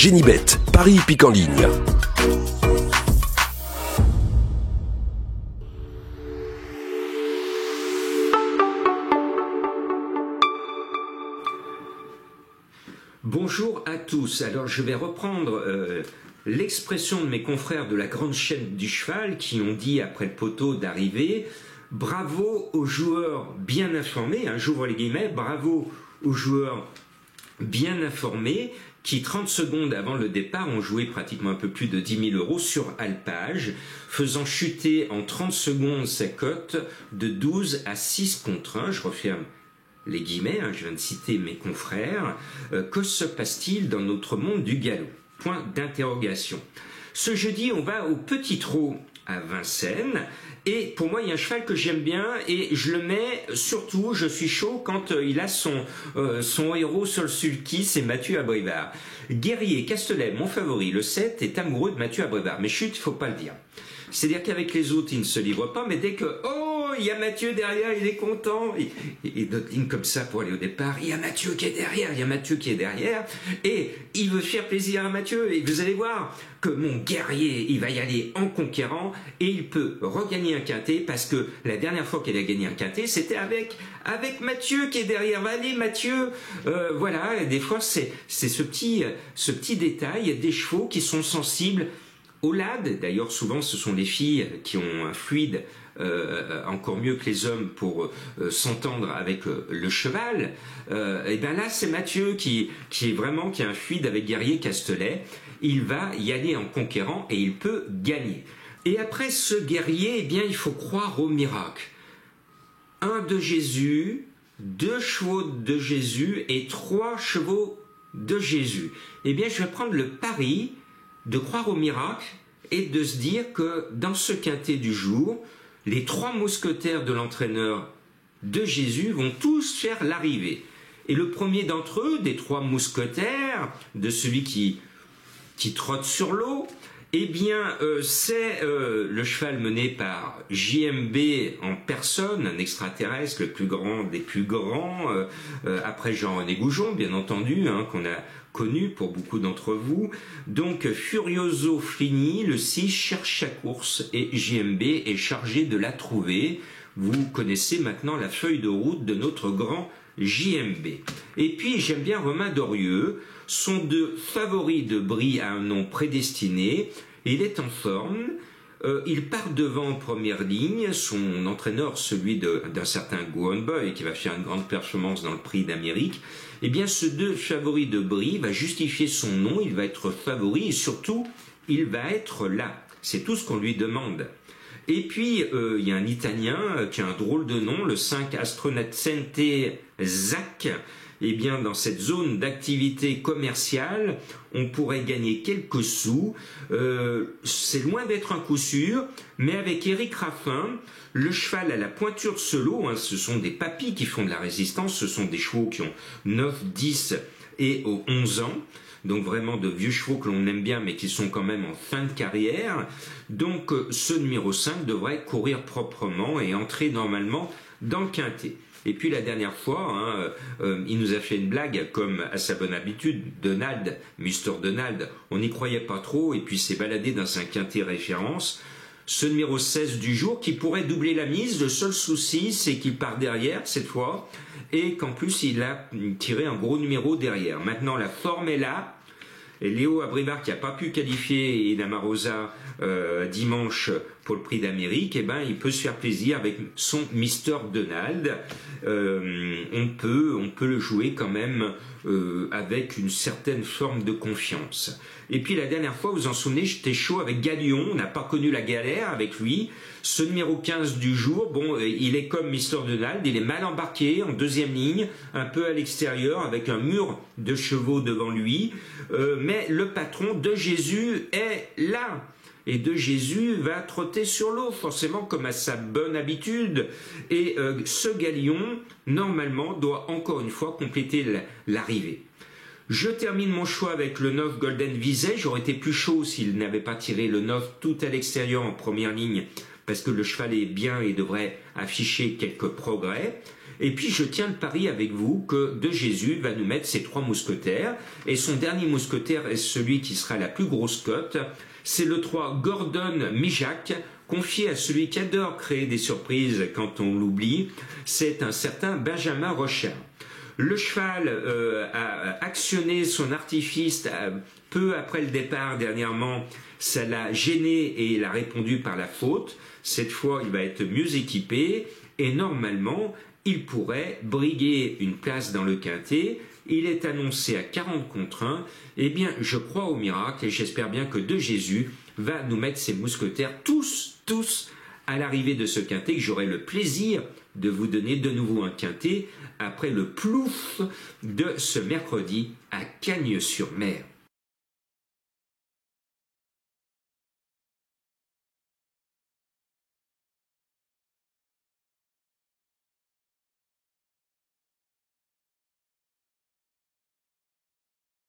Génibet, Paris hippique en ligne. Bonjour à tous. Alors je vais reprendre l'expression de mes confrères de la grande chaîne du cheval qui ont dit après le poteau d'arriver « Bravo aux joueurs bien informés », j'ouvre les guillemets, « Bravo aux joueurs bien informés » qui 30 secondes avant le départ ont joué pratiquement un peu plus de 10 000 € sur Alpage, faisant chuter en 30 secondes sa cote de 12 à 6 contre 1. Je referme les guillemets, je viens de citer mes confrères. Que se passe-t-il dans notre monde du galop? Point d'interrogation. Ce jeudi, on va au Petit Trot à Vincennes. Et pour moi, il y a un cheval que j'aime bien et je le mets surtout, je suis chaud quand il a son héros sur le sulky, c'est Mathieu Abrivard. Guerrier Castelet, mon favori, le 7, est amoureux de Mathieu Abrivard. Mais chut, il faut pas le dire. C'est-à-dire qu'avec les autres, il ne se livre pas, mais dès que, il y a Mathieu derrière, il est content. Il donne ligne comme ça pour aller au départ. Il y a Mathieu qui est derrière, il y a Mathieu qui est derrière. Et il veut faire plaisir à Mathieu. Et vous allez voir que mon guerrier, il va y aller en conquérant et il peut regagner un quintet parce que la dernière fois qu'il a gagné un quintet, c'était avec Mathieu qui est derrière. Allez Mathieu, voilà. Et des fois, c'est ce petit détail des chevaux qui sont sensibles au lad. D'ailleurs, souvent, ce sont les filles qui ont un fluide encore mieux que les hommes pour s'entendre avec le cheval. Et bien là, c'est Mathieu qui a un fluide avec Guerrier Castelet. Il va y aller en conquérant et il peut gagner. Et après ce guerrier, il faut croire au miracle. 1 de Jésus, 2 chevaux de Jésus et 3 chevaux de Jésus. Je vais prendre le pari de croire au miracle et de se dire que dans ce quintet du jour, les 3 mousquetaires de l'entraîneur de Jésus vont tous faire l'arrivée. Et le premier d'entre eux, des 3 mousquetaires, de celui qui trotte sur l'eau, c'est le cheval mené par JMB en personne, un extraterrestre, le plus grand des plus grands, après Jean-René Goujon, bien entendu, qu'on a connu pour beaucoup d'entre vous. Donc Furioso Fligny, le 6, cherche sa course et JMB est chargé de la trouver. Vous connaissez maintenant la feuille de route de notre grand JMB. Et puis j'aime bien Romain Dorieux, son 2 favori de Brie a un nom prédestiné, il est en forme, il part devant en première ligne, son entraîneur, celui d'un certain Gohan Boy qui va faire une grande performance dans le prix d'Amérique, ce 2 favori de Brie va justifier son nom, il va être favori et surtout, il va être là. C'est tout ce qu'on lui demande. Et puis, il y a un Italien qui a un drôle de nom, le 5 Astronacente Zac. Dans cette zone d'activité commerciale, on pourrait gagner quelques sous. C'est loin d'être un coup sûr, mais avec Éric Raffin, le cheval à la pointure de Selot, ce sont des papis qui font de la résistance, ce sont des chevaux qui ont 9, 10 et 11 ans. Donc vraiment de vieux chevaux que l'on aime bien mais qui sont quand même en fin de carrière. Donc ce numéro 5 devrait courir proprement et entrer normalement dans le quintet. Et puis la dernière fois, il nous a fait une blague comme à sa bonne habitude, Mr. Donald, on n'y croyait pas trop et puis s'est baladé dans un quintet référence. Ce numéro 16 du jour qui pourrait doubler la mise, le seul souci c'est qu'il part derrière cette fois et qu'en plus il a tiré un gros numéro derrière. Maintenant la forme est là. Et Léo Abrivard qui n'a pas pu qualifier Ina Marosa dimanche pour le prix d'Amérique, il peut se faire plaisir avec son Mr. Donald. On peut le jouer quand même avec une certaine forme de confiance. Et puis la dernière fois, vous vous en souvenez, j'étais chaud avec Galion, on n'a pas connu la galère avec lui. Ce numéro 15 du jour, il est comme Mr. Donald, il est mal embarqué en deuxième ligne, un peu à l'extérieur, avec un mur de chevaux devant lui. Mais le patron de Jésus est là. Et de Jésus va trotter sur l'eau, forcément comme à sa bonne habitude. Et ce galion, normalement, doit encore une fois compléter l'arrivée. Je termine mon choix avec le 9 Golden Visay. J'aurais été plus chaud s'il n'avait pas tiré le 9 tout à l'extérieur en première ligne, parce que le cheval est bien et devrait afficher quelques progrès. Et puis je tiens le pari avec vous que De Jésus va nous mettre ses 3 mousquetaires. Et son dernier mousquetaire est celui qui sera la plus grosse cote. C'est le 3 Gordon Mijac, confié à celui qui adore créer des surprises quand on l'oublie. C'est un certain Benjamin Rochard. Le cheval a actionné son artifice peu après le départ dernièrement. Ça l'a gêné et il a répondu par la faute. Cette fois, il va être mieux équipé et normalement, il pourrait briguer une place dans le quintet. Il est annoncé à 40 contre 1. Eh bien, je crois au miracle et j'espère bien que De Jésus va nous mettre ses mousquetaires tous à l'arrivée de ce quintet, que j'aurai le plaisir de vous donner de nouveau un quintet après le plouf de ce mercredi à Cagnes-sur-Mer.